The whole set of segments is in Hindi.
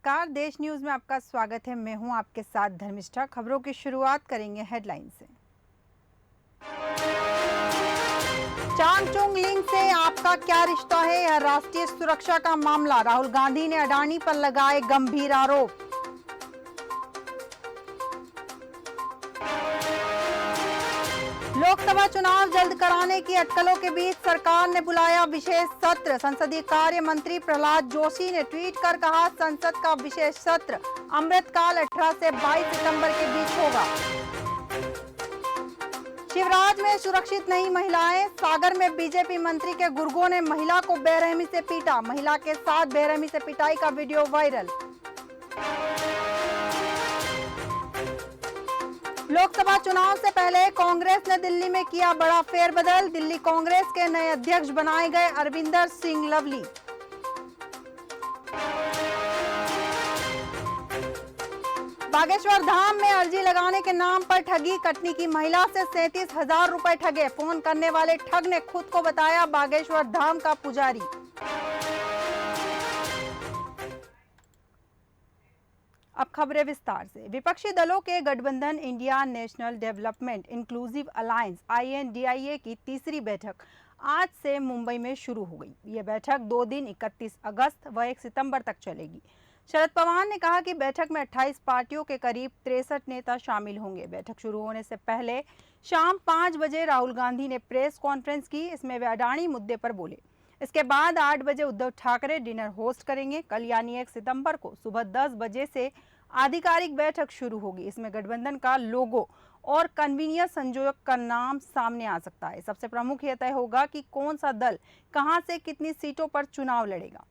नमस्कार, देश न्यूज में आपका स्वागत है। मैं हूं आपके साथ धर्मिष्ठा। खबरों की शुरुआत करेंगे हेडलाइन से। चांगचुंग लिंक से आपका क्या रिश्ता है? यह राष्ट्रीय सुरक्षा का मामला। राहुल गांधी ने अडानी पर लगाए गंभीर आरोप। लोकसभा चुनाव जल्द कराने की अटकलों के बीच सरकार ने बुलाया विशेष सत्र। संसदीय कार्य मंत्री प्रहलाद जोशी ने ट्वीट कर कहा, संसद का विशेष सत्र अमृतकाल 18 से 22 सितंबर के बीच होगा। शिवराज में सुरक्षित नहीं महिलाएं। सागर में बीजेपी मंत्री के गुर्गों ने महिला को बेरहमी से पीटा। महिला के साथ बेरहमी से पिटाई का वीडियो वायरल। लोकसभा चुनाव से पहले कांग्रेस ने दिल्ली में किया बड़ा फेरबदल। दिल्ली कांग्रेस के नए अध्यक्ष बनाए गए अरविंदर सिंह लवली। बागेश्वर धाम में अर्जी लगाने के नाम पर ठगी। कटनी की महिला से 37,000 रुपए ठगे। फोन करने वाले ठग ने खुद को बताया बागेश्वर धाम का पुजारी। अब खबरें विस्तार से। विपक्षी दलों के गठबंधन India national development inclusive alliance INDIA की तीसरी बैठक आज से मुंबई में शुरू हो गई। यह बैठक 2 दिन 31 अगस्त व 1 सितंबर तक चलेगी। शरद पवार ने कहा कि बैठक में 28 पार्टियों के करीब 63 नेता शामिल होंगे। बैठक शुरू होने से पहले शाम 5 बजे राहुल गांधी ने प्रेस कॉन्फ्रेंस की। इसमें वे अडानी मुद्दे पर बोले। इसके बाद 8 बजे उद्धव ठाकरे डिनर होस्ट करेंगे। कल यानी 1 सितंबर को सुबह 10 बजे से आधिकारिक बैठक शुरू होगी। इसमें गठबंधन का लोगो और कन्वीनियर संयोजक का नाम सामने आ सकता है। सबसे प्रमुख यह तय होगा कि कौन सा दल कहां से कितनी सीटों पर चुनाव लड़ेगा।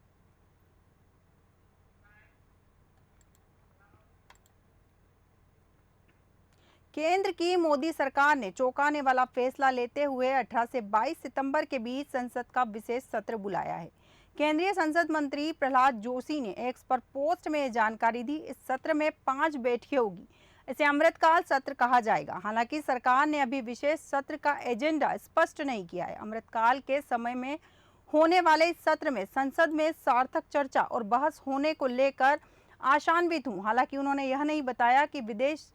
केंद्र की मोदी सरकार ने चौंकाने वाला फैसला लेते हुए 18 से 22 सितंबर के बीच संसद का विशेष सत्र बुलाया है। केंद्रीय संसद मंत्री प्रहलाद जोशी ने एक्स पर पोस्ट में जानकारी दी। इस सत्र में 5 बैठकें होगी। इसे अमृतकाल सत्र कहा जाएगा। हालांकि सरकार ने अभी विशेष सत्र का एजेंडा स्पष्ट नहीं किया है। अमृतकाल के समय में होने वाले इस सत्र में संसद में सार्थक चर्चा और बहस होने को लेकर आशान्वित हूं। हालांकि उन्होंने यह नहीं बताया कि विदेश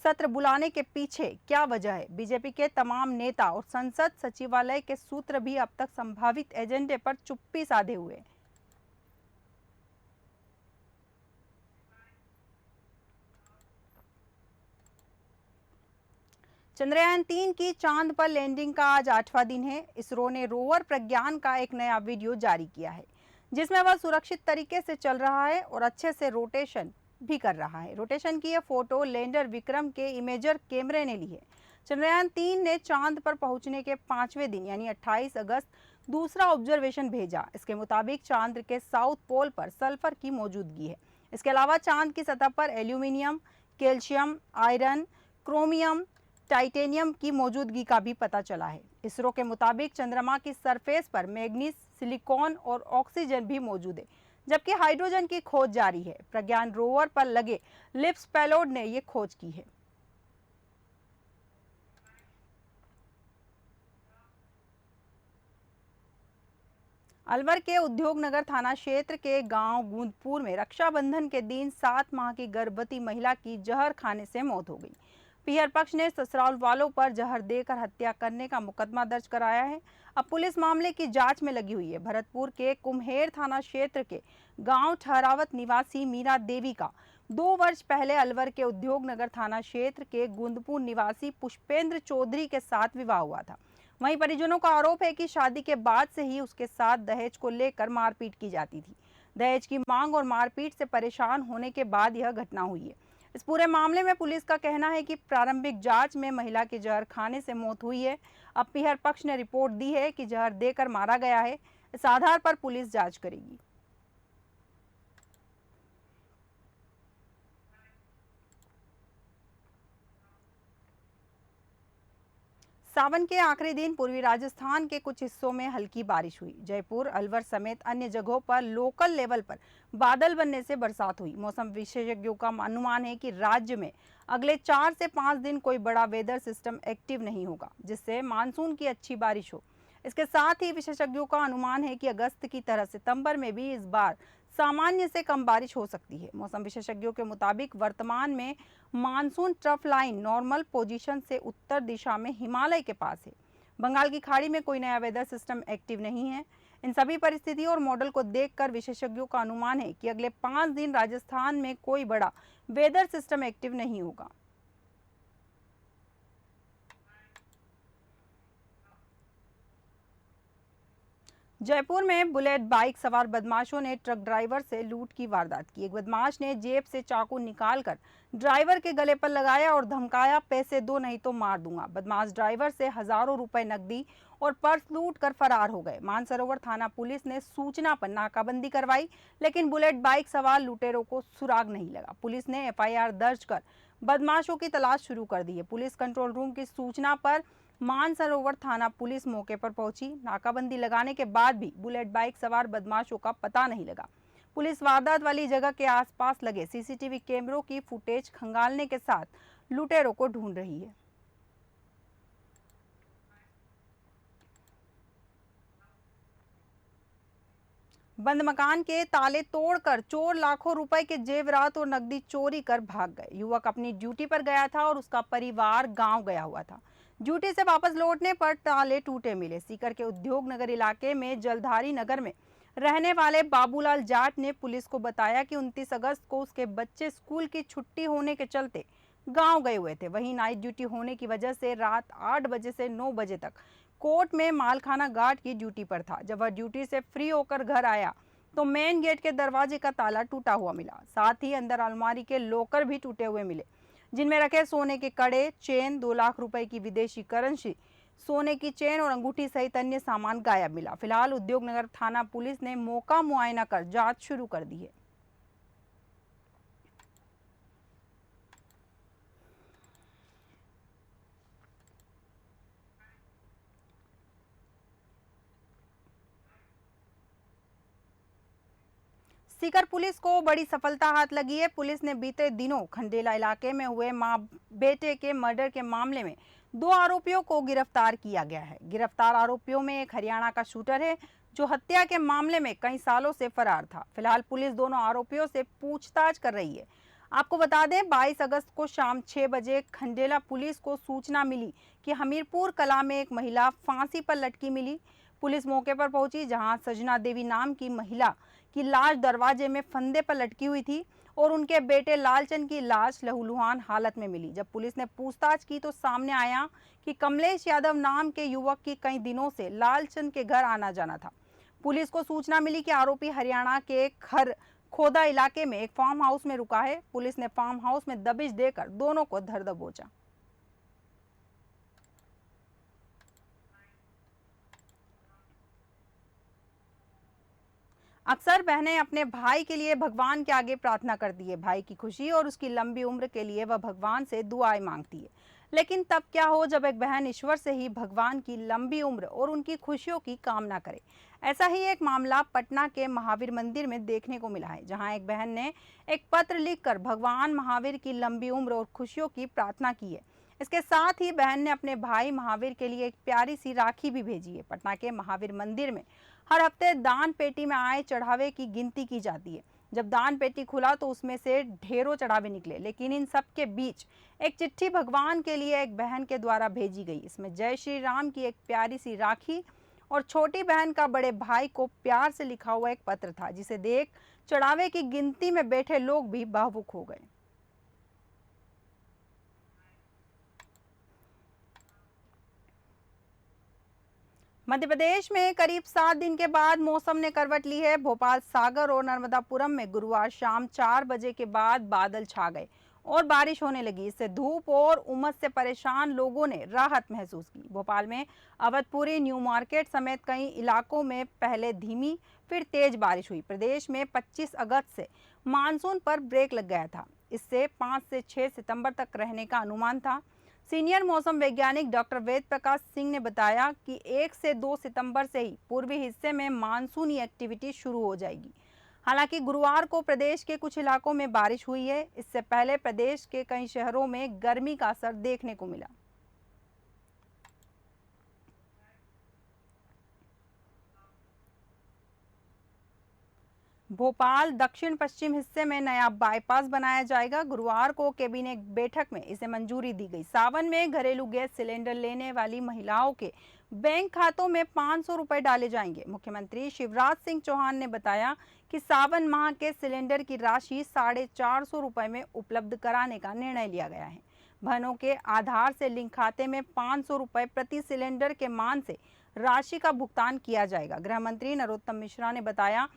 सत्र बुलाने के पीछे क्या वजह है। बीजेपी के तमाम नेता और संसद सचिवालय के सूत्र भी अब तक संभावित एजेंडे पर चुप्पी साधे हुए। चंद्रयान 3 की चांद पर लैंडिंग का आज 8वां दिन है। इसरो ने रोवर प्रज्ञान का एक नया वीडियो जारी किया है, जिसमें वह सुरक्षित तरीके से चल रहा है और अच्छे से रोटेशन भी कर रहा है। रोटेशन की यह फोटो लैंडर विक्रम के इमेजर कैमरे ने ली है। चंद्रयान 3 ने चांद पर पहुंचने के 5वें दिन यानी 28 अगस्त दूसरा ऑब्जर्वेशन भेजा। इसके मुताबिक चांद के साउथ पोल पर सल्फर की मौजूदगी है। इसके अलावा चांद की सतह पर aluminium, calcium, iron, chromium, titanium की मौजूदगी का भी पता चला है। इसरो के मुताबिक चंद्रमा की सरफेस पर मैग्नीज, सिलिकॉन और ऑक्सीजन भी मौजूद है, जबकि हाइड्रोजन की खोज जारी है। प्रज्ञान रोवर पर लगे लिप्स पेलोड ने यह खोज की है। अलवर के उद्योगनगर थाना क्षेत्र के गांव गूंदपुर में रक्षाबंधन के दिन 7 माह की गर्भवती महिला की जहर खाने से मौत हो गई। पीहर पक्ष ने ससुराल वालों पर जहर देकर हत्या करने का मुकदमा दर्ज कराया है। अब पुलिस मामले की जांच में लगी हुई है। भरतपुर के कुम्हेर थाना क्षेत्र के गांव ठहरावत निवासी मीरा देवी का 2 वर्ष पहले अलवर के उद्योगनगर थाना क्षेत्र के गुंदपुर निवासी पुष्पेंद्र चौधरी के साथ विवाह हुआ था। वहीं परिजनों का आरोप है कि शादी के बाद से ही उसके साथ दहेज को लेकर मारपीट की जाती थी। दहेज की मांग और मारपीट से परेशान होने के बाद यह घटना हुई है। इस पूरे मामले में पुलिस का कहना है कि प्रारंभिक जांच में महिला की जहर खाने से मौत हुई है। अब पीहर पक्ष ने रिपोर्ट दी है कि जहर देकर मारा गया है। इस आधार पर पुलिस जांच करेगी। सावन के आखिरी दिन पूर्वी राजस्थान के कुछ हिस्सों में हल्की बारिश हुई। जयपुर, अलवर समेत अन्य जगहों पर लोकल लेवल पर बादल बनने से बरसात हुई। मौसम विशेषज्ञों का अनुमान है कि राज्य में अगले 4 से 5 दिन कोई बड़ा वेदर सिस्टम एक्टिव नहीं होगा, जिससे मानसून की अच्छी बारिश हो। इसके साथ ही विशेषज्ञों का अनुमान है कि अगस्त की तरह सितंबर में भी इस बार सामान्य से कम बारिश हो सकती है। मौसम विशेषज्ञों के मुताबिक वर्तमान में monsoon trough line normal position से उत्तर दिशा में हिमालय के पास है। बंगाल की खाड़ी में कोई नया वेदर सिस्टम एक्टिव नहीं है। इन सभी परिस्थितियों और मॉडल को देखकर विशेषज्ञों का अनुमान है कि अगले 5 दिन राजस्थान में कोई बड़ा वेदर सिस्टम एक्टिव नहीं होगा। जयपुर में बुलेट बाइक सवार बदमाशों ने ट्रक ड्राइवर से लूट की वारदात की। एक बदमाश ने जेब से चाकू निकालकर ड्राइवर के गले पर लगाया और धमकाया, पैसे दो नहीं तो मार दूंगा। बदमाश ड्राइवर से हजारों रुपए नकदी और पर्स लूट कर फरार हो गए। मानसरोवर थाना पुलिस ने सूचना पर नाकाबंदी करवाई, लेकिन बुलेट बाइक सवार लुटेरों को सुराग नहीं लगा। पुलिस ने एफआईआर दर्ज कर बदमाशों की तलाश शुरू कर दी है। पुलिस कंट्रोल रूम की सूचना पर मानसरोवर थाना पुलिस मौके पर पहुंची। नाकाबंदी लगाने के बाद भी बुलेट बाइक सवार बदमाशों का पता नहीं लगा। पुलिस वारदात वाली जगह के आसपास लगे सीसीटीवी कैमरों की फुटेज खंगालने के साथ लुटेरों को ढूंढ रही है। बंद मकान के ताले तोड़कर चोर लाखों रुपए के जेवरात और नकदी चोरी कर भाग गए। युवक अपनी ड्यूटी पर गया था और उसका परिवार गांव गया हुआ था। ड्यूटी से वापस लौटने पर ताले टूटे मिले। सीकर के उद्योग नगर इलाके में जलधारी नगर में रहने वाले बाबूलाल जाट ने पुलिस को बताया कि 29 अगस्त को उसके बच्चे स्कूल की छुट्टी होने के चलते गांव गए हुए थे। वहीं नाइट ड्यूटी होने की वजह से रात 8 बजे से 9 बजे तक कोर्ट में मालखाना गार्ड की ड्यूटी पर था। जब वह ड्यूटी से फ्री होकर घर आया तो मेन गेट के दरवाजे का ताला टूटा हुआ मिला। साथ ही अंदर अलमारी के लॉकर भी टूटे हुए मिले, जिनमें रखे सोने के कड़े, चेन, 2 लाख रुपए की विदेशी करेंसी, सोने की चेन और अंगूठी सहित अन्य सामान गायब मिला। फिलहाल उद्योग नगर थाना पुलिस ने मौका मुआयना कर जांच शुरू कर दी है। सीकर पुलिस को बड़ी सफलता हाथ लगी है। पुलिस ने बीते दिनों खंडेला इलाके में हुए मां बेटे के मर्डर के मामले में 2 आरोपियों को गिरफ्तार किया गया है। गिरफ्तार आरोपियों में एक हरियाणा का शूटर है जो हत्या के मामले में कई सालों से फरार था। फिलहाल पुलिस दोनों आरोपियों से पूछताछ कर रही है। आपको बता दें, 22 अगस्त को शाम 6 बजे खंडेला पुलिस को सूचना मिली कि हमीरपुर कला में एक महिला फांसी पर लटकी मिली। पुलिस मौके पर पहुंची, जहां सजना देवी नाम की महिला की लाश दरवाजे में फंदे पर लटकी हुई थी और उनके बेटे लालचंद की लाश लहूलुहान हालत में मिली। जब पुलिस ने पूछताछ की तो सामने आया कि कमलेश यादव नाम के युवक की कई दिनों से लालचंद के घर आना जाना था। पुलिस को सूचना मिली कि आरोपी हरियाणा के खर खोदा इलाके में एक फार्म हाउस में रुका है। पुलिस ने फार्म हाउस में दबिश देकर दोनों को धर दबोचा। अक्सर बहनें अपने भाई के लिए भगवान के आगे प्रार्थना करती है। भाई की खुशी और उसकी लंबी उम्र के लिए वह भगवान से दुआएं मांगती है। लेकिन तब क्या हो जब एक बहन ईश्वर से ही भगवान की लंबी उम्र और उनकी खुशियों की कामना करे। ऐसा ही एक मामला पटना के महावीर मंदिर में देखने को मिला है, जहां एक बहन ने एक पत्र लिखकर भगवान महावीर की लंबी उम्र और खुशियों की प्रार्थना की है। इसके साथ ही बहन ने अपने भाई महावीर के लिए एक प्यारी सी राखी भी भेजी है। पटना के महावीर मंदिर में हर हफ्ते दान पेटी में आए चढ़ावे की गिनती की जाती है। जब दान पेटी खुला तो उसमें से ढेरों चढ़ावे निकले, लेकिन इन सब के बीच एक चिट्ठी भगवान के लिए एक बहन के द्वारा भेजी गई। इसमें जय श्री राम की एक प्यारी सी राखी और छोटी बहन का बड़े भाई को प्यार से लिखा हुआ एक पत्र था, जिसे देख चढ़ावे की गिनती में बैठे लोग भी भावुक हो गए। मध्य प्रदेश में करीब 7 दिन के बाद मौसम ने करवट ली है। भोपाल, सागर और नर्मदापुरम में गुरुवार शाम 4 बजे के बाद बादल छा गए और बारिश होने लगी। इससे धूप और उमस से परेशान लोगों ने राहत महसूस की। भोपाल में अवधपुरी, न्यू मार्केट समेत कई इलाकों में पहले धीमी फिर तेज बारिश हुई। प्रदेश में 25 अगस्त से मानसून पर ब्रेक लग गया था। इससे 5 से 6 सितंबर तक रहने का अनुमान था। सीनियर मौसम वैज्ञानिक डॉक्टर वेद प्रकाश सिंह ने बताया कि 1 से 2 सितंबर से ही पूर्वी हिस्से में मानसूनी एक्टिविटी शुरू हो जाएगी। हालांकि गुरुवार को प्रदेश के कुछ इलाकों में बारिश हुई है। इससे पहले प्रदेश के कई शहरों में गर्मी का असर देखने को मिला। भोपाल दक्षिण पश्चिम हिस्से में नया बाईपास बनाया जाएगा। गुरुवार को कैबिनेट बैठक में इसे मंजूरी दी गई। सावन में घरेलू गैस सिलेंडर लेने वाली महिलाओं के बैंक खातों में 500 रुपए डाले जाएंगे। मुख्यमंत्री शिवराज सिंह चौहान ने बताया कि सावन माह के सिलेंडर की राशि 450 रुपए में उपलब्ध कराने का निर्णय लिया गया है। बहनों के आधार से लिंक खाते में 500 रुपए प्रति सिलेंडर के मान से राशि का भुगतान किया जाएगा। गृह मंत्री नरोत्तम मिश्रा ने बताया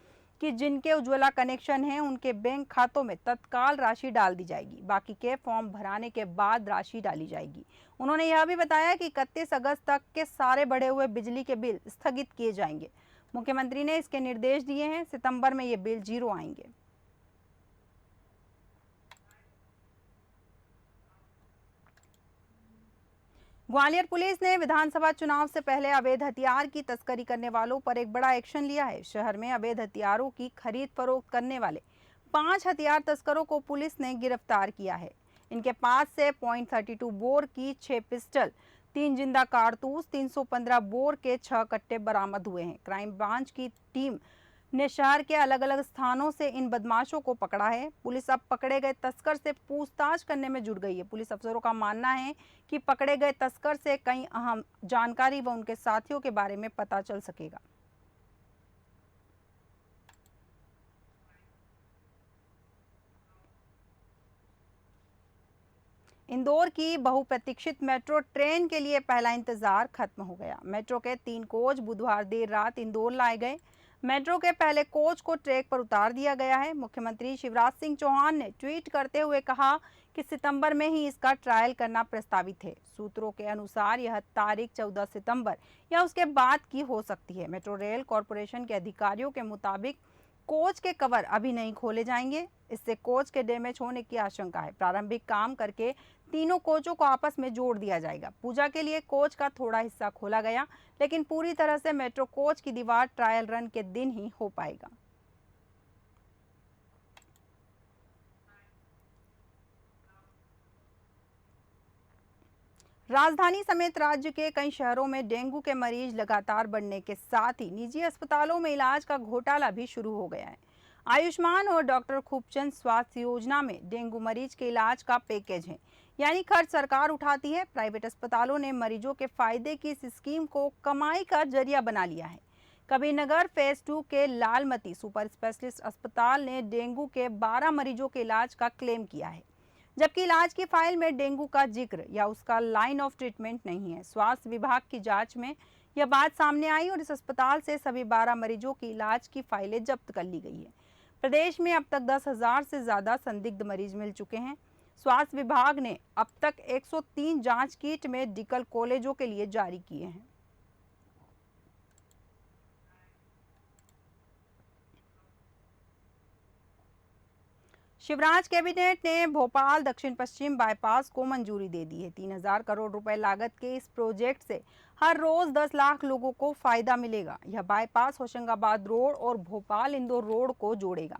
कि जिनके उज्ज्वला कनेक्शन हैं उनके बैंक खातों में तत्काल राशि डाल दी जाएगी। बाकी के फॉर्म भराने के बाद राशि डाली जाएगी। उन्होंने यह भी बताया कि 31 अगस्त तक के सारे बढ़े हुए बिजली के बिल स्थगित किए जाएंगे। मुख्यमंत्री ने इसके निर्देश दिए हैं। सितंबर में ये बिल जीरो आएंगे। ग्वालियर पुलिस ने विधानसभा चुनाव से पहले अवैध हथियार की तस्करी करने वालों पर एक बड़ा एक्शन लिया है। शहर में अवैध हथियारों की खरीद फरोख्त करने वाले 5 हथियार तस्करों को पुलिस ने गिरफ्तार किया है। इनके पास से .32 बोर की 6 पिस्टल, 3 जिंदा कारतूस, 315 बोर के 6 कट्टे बरामद हुए हैं। क्राइम ब्रांच की टीम ने शहर के अलग अलग स्थानों से इन बदमाशों को पकड़ा है। पुलिस अब पकड़े गए तस्कर से पूछताछ करने में जुट गई है। पुलिस अफसरों का मानना है कि पकड़े गए तस्कर से कई अहम जानकारी व उनके साथियों के बारे में पता चल सकेगा। इंदौर की बहुप्रतीक्षित मेट्रो ट्रेन के लिए पहला इंतजार खत्म हो गया। मेट्रो के 3 कोच बुधवार देर रात इंदौर लाए गए। मेट्रो के पहले कोच को ट्रैक पर उतार दिया गया है। मुख्यमंत्री शिवराज सिंह चौहान ने ट्वीट करते हुए कहा कि सितंबर में ही इसका ट्रायल करना प्रस्तावित है। सूत्रों के अनुसार यह तारीख 14 सितंबर या उसके बाद की हो सकती है। मेट्रो रेल कॉरपोरेशन के अधिकारियों के मुताबिक कोच के कवर अभी नहीं खोले जाएंगे। इससे कोच के डैमेज होने की आशंका है। प्रारंभिक काम करके तीनों कोचों को आपस में जोड़ दिया जाएगा। पूजा के लिए कोच का थोड़ा हिस्सा खोला गया, लेकिन पूरी तरह से मेट्रो कोच की दीवार ट्रायल रन के दिन ही हो पाएगा। राजधानी समेत राज्य के कई शहरों में डेंगू के मरीज लगातार बढ़ने के साथ ही निजी अस्पतालों में इलाज का घोटाला भी शुरू हो गया है। आयुष्मान और डॉक्टर खूबचंद स्वास्थ्य योजना में डेंगू मरीज के इलाज का पैकेज है, यानी खर्च सरकार उठाती है। प्राइवेट अस्पतालों ने मरीजों के फायदे की इस स्कीम को कमाई का जरिया बना लिया है। कबीरनगर फेज 2 के लालमती सुपर स्पेशलिस्ट अस्पताल ने डेंगू के 12 मरीजों के इलाज का क्लेम किया है, जबकि इलाज की फाइल में डेंगू का जिक्र या उसका लाइन ऑफ ट्रीटमेंट नहीं है। स्वास्थ्य विभाग की जांच में यह बात सामने आई और इस अस्पताल से सभी 12 मरीजों की इलाज की फाइलें जब्त कर ली गई है। प्रदेश में अब तक 10,000 से ज्यादा संदिग्ध मरीज मिल चुके हैं। स्वास्थ्य विभाग ने अब तक 103 जांच किट मेडिकल कॉलेजों के लिए जारी किए हैं। शिवराज कैबिनेट ने भोपाल दक्षिण पश्चिम बाईपास को मंजूरी दे दी है। 3,000 करोड़ रुपए लागत के इस प्रोजेक्ट से हर रोज 10 लाख लोगों को फायदा मिलेगा। यह बाईपास होशंगाबाद रोड और भोपाल इंदौर रोड को जोड़ेगा।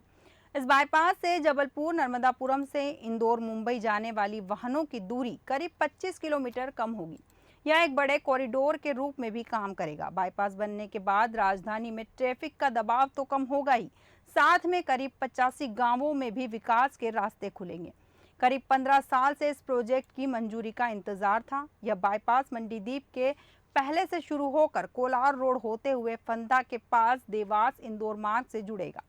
इस बाईपास से जबलपुर नर्मदापुरम से इंदौर मुंबई जाने वाली वाहनों की दूरी करीब 25 किलोमीटर कम होगी। यह एक बड़े कॉरिडोर के रूप में भी काम करेगा। बाईपास बनने के बाद राजधानी में ट्रैफिक का दबाव तो कम होगा ही, साथ में करीब 85 गांवों में भी विकास के रास्ते खुलेंगे। करीब 15 साल से इस प्रोजेक्ट की मंजूरी का इंतजार था। यह बाईपास मंडीदीप के पहले से शुरू होकर कोलार रोड होते हुए फंदा के पास देवास इंदौर मार्ग से जुड़ेगा,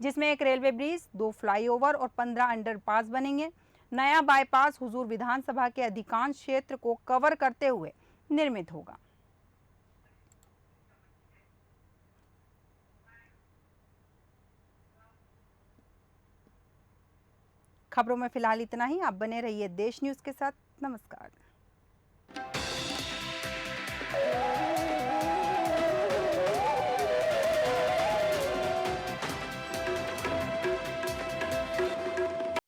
जिसमें एक रेलवे ब्रिज, 2 फ्लाईओवर और 15 अंडरपास बनेंगे। नया बाईपास हुजूर विधानसभा के अधिकांश क्षेत्र को कवर करते हुए निर्मित होगा। खबरों में फिलहाल इतना ही। आप बने रहिए देश न्यूज के साथ। नमस्कार।